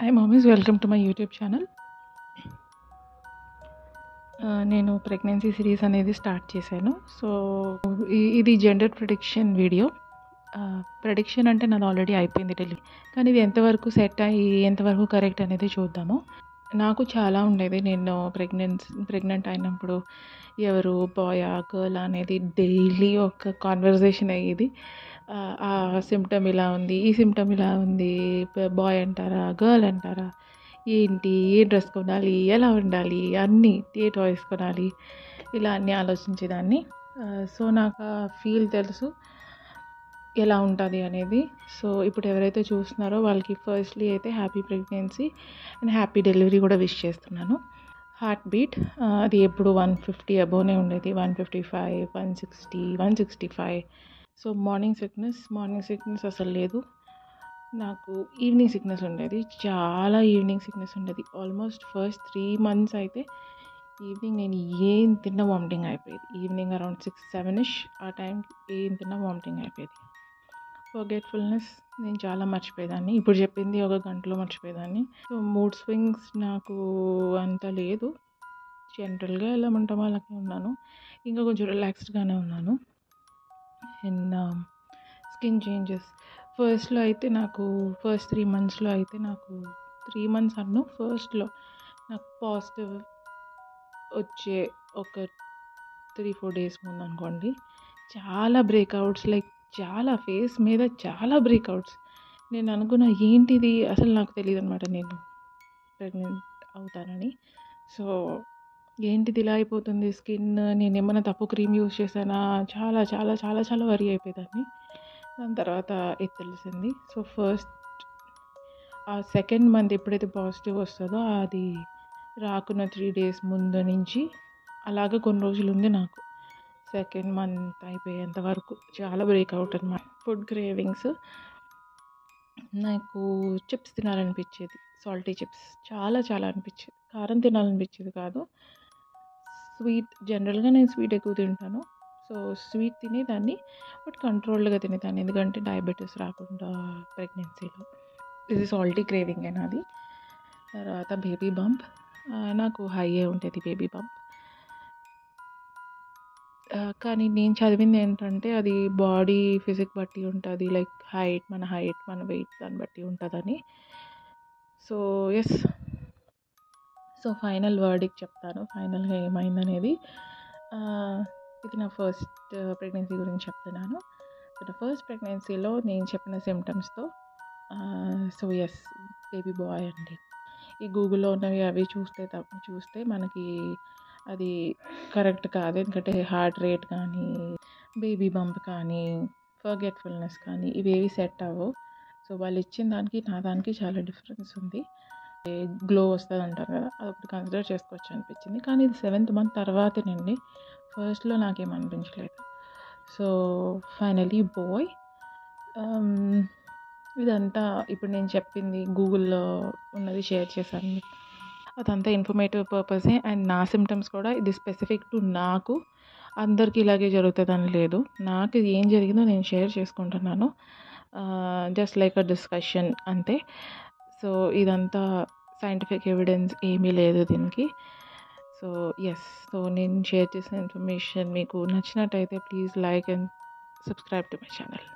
Hi mummies, welcome to my YouTube channel. నేను pregnancy series అనేది start చేశాను. So ఇది జెండర్ ప్రిడిక్షన్ వీడియో. ప్రిడిక్షన్ అంటే నాది ఆల్రెడీ అయిపోయింది డెలివరీ, కానీ ఇది ఎంతవరకు సెట్ అయ్యి ఎంతవరకు కరెక్ట్ అనేది చూద్దాము. నాకు చాలా ఉండేది, నేను ప్రెగ్నెంట్ అయినప్పుడు ఎవరు బాయా గర్ల్ అనేది డైలీ ఒక కాన్వర్జేషన్ అయ్యేది. ఆ సిమ్టమ్ ఇలా ఉంది, ఈ సిమ్టమ్ ఇలా ఉంది, బాయ్ అంటారా గర్ల్ అంటారా, ఏంటి, ఏ డ్రెస్ కొనాలి, ఎలా ఉండాలి, అన్నీ ఏ టాయ్స్ కొనాలి, ఇలా అన్నీ ఆలోచించేదాన్ని. సో నాకు ఆ ఫీల్ తెలుసు ఎలా ఉంటుంది అనేది. సో ఇప్పుడు ఎవరైతే చూస్తున్నారో వాళ్ళకి ఫస్ట్లీ అయితే happy pregnancy and happy delivery కూడా విష్ చేస్తున్నాను. హార్ట్ బీట్ అది ఎప్పుడు 150 అబోనే ఉండేది, 155, 160, 165. సో మార్నింగ్ సిక్నెస్ అసలు లేదు. నాకు ఈవినింగ్ సిక్నెస్ ఉండేది, చాలా ఈవినింగ్ సిక్నెస్ ఉండేది. ఆల్మోస్ట్ ఫస్ట్ 3 months అయితే ఈవినింగ్ నేను ఏం తిన్నా వామిటింగ్ అయిపోయేది. ఈవినింగ్ అరౌండ్ 6-7ish ఆ టైంకి ఏం తిన్నా వామిటింగ్ అయిపోయేది. ఫర్గెట్ఫుల్నెస్, నేను చాలా మర్చిపోయేదాన్ని. ఇప్పుడు చెప్పింది ఒక గంటలో మర్చిపోయేదాన్ని. సో మూడ్ స్వింగ్స్ నాకు అంత లేదు, జనరల్గా ఎలా ఉంటామో అలాగే ఉన్నాను. ఇంకా కొంచెం రిలాక్స్డ్గానే ఉన్నాను. అండ్ స్కిన్ చేంజెస్ ఫస్ట్లో అయితే నాకు ఫస్ట్ 3 monthsలో అయితే నాకు 3 months ఫస్ట్లో నాకు పాజిటివ్ వచ్చే ఒక 3-4 days ముందు అనుకోండి, చాలా బ్రేక్అవుట్స్, లైక్ చాలా ఫేస్ మీద చాలా బ్రేక్అవుట్స్. నేను అనుకున్నా ఏంటిది, అసలు నాకు తెలియదు అనమాట నేను ప్రెగ్నెంట్ అవుతానని. సో ఏంటిది ఇలా అయిపోతుంది స్కిన్, నేను ఏమైనా తప్పు క్రీమ్ యూజ్ చేశానా, చాలా చాలా చాలా చాలా వరీ అయిపోయేదాన్ని. దాని తర్వాత ఇది తెలిసింది. సో ఫస్ట్ ఆ సెకండ్ మంత్ ఎప్పుడైతే పాజిటివ్ వస్తుందో అది రాకున్న 3 days ముందు నుంచి అలాగే కొన్ని రోజులు ఉంది నాకు. సెకండ్ మంత్ అయిపోయేంత వరకు చాలా బ్రేక్అవుట్ అనమాట. ఫుడ్ క్రేవింగ్స్, నాకు చిప్స్ తినాలనిపించేది, సాల్టీ చిప్స్ చాలా చాలా అనిపించేది. కారం తినాలనిపించేది కాదు. స్వీట్, జనరల్గా నేను స్వీట్ ఎక్కువ తింటాను. సో స్వీట్ తినేదాన్ని, బట్ కంట్రోల్డ్గా తినేదాన్ని, ఎందుకంటే డయాబెటీస్ రాకుండా ప్రెగ్నెన్సీలో. ఇది సాల్టీ క్రేవింగ్ అది. తర్వాత బేబీ బంప్, నాకు హైయే ఉంటుంది బేబీ బంప్. కానీ నేను చదివింది ఏంటంటే అది బాడీ ఫిజిక్ బట్టి ఉంటుంది, లైక్ మన హైట్ మన వెయిట్ దాన్ని బట్టి ఉంటుందని. So yes, so final verdict చెప్తాను, ఫైనల్గా ఏమైందనేది. ఇది నా ఫస్ట్ ప్రెగ్నెన్సీ గురించి చెప్తున్నాను. సో నా ఫస్ట్ ప్రెగ్నెన్సీలో నేను చెప్పిన సిమ్టమ్స్తో సో ఎస్, బేబీ బాయ్ అండి. ఈ గూగుల్లో ఉన్నవి అవి చూస్తే మనకి అది కరెక్ట్ కాదు, ఎందుకంటే హార్ట్ రేట్ కానీ బేబీ బంప్ కానీ ఫర్గెట్ఫుల్నెస్ కానీ ఇవేవి సెట్ అవ్వవు. సో వాళ్ళు ఇచ్చిన దానికి నా దానికి చాలా డిఫరెన్స్ ఉంది. గ్లో వస్తుంది అంటారు కదా, అది ఒకటి కన్సిడర్ చేసుకోవచ్చు అనిపించింది. కానీ ఇది 7th month తర్వాతేనండి, ఫస్ట్లో నాకేం అనిపించలేదు. So finally bye. ఇదంతా ఇప్పుడు నేను చెప్పింది గూగుల్లో ఉన్నది షేర్ చేశాను, అదంతా ఇన్ఫర్మేటివ్ పర్పసే. అండ్ నా సిమ్టమ్స్ కూడా ఇది స్పెసిఫిక్ టు నాకు, అందరికీ ఇలాగే జరుగుతుందని లేదు. నాకు ఇది ఏం జరిగిందో నేను షేర్ చేసుకుంటున్నాను, జస్ట్ లైక్ అ డిస్కషన్ అంతే. సో ఇదంతా సైంటిఫిక్ ఎవిడెన్స్ ఏమీ లేదు దీనికి. సో ఎస్, సో నేను షేర్ చేసిన ఇన్ఫర్మేషన్ మీకు నచ్చినట్టయితే please like and subscribe to my channel.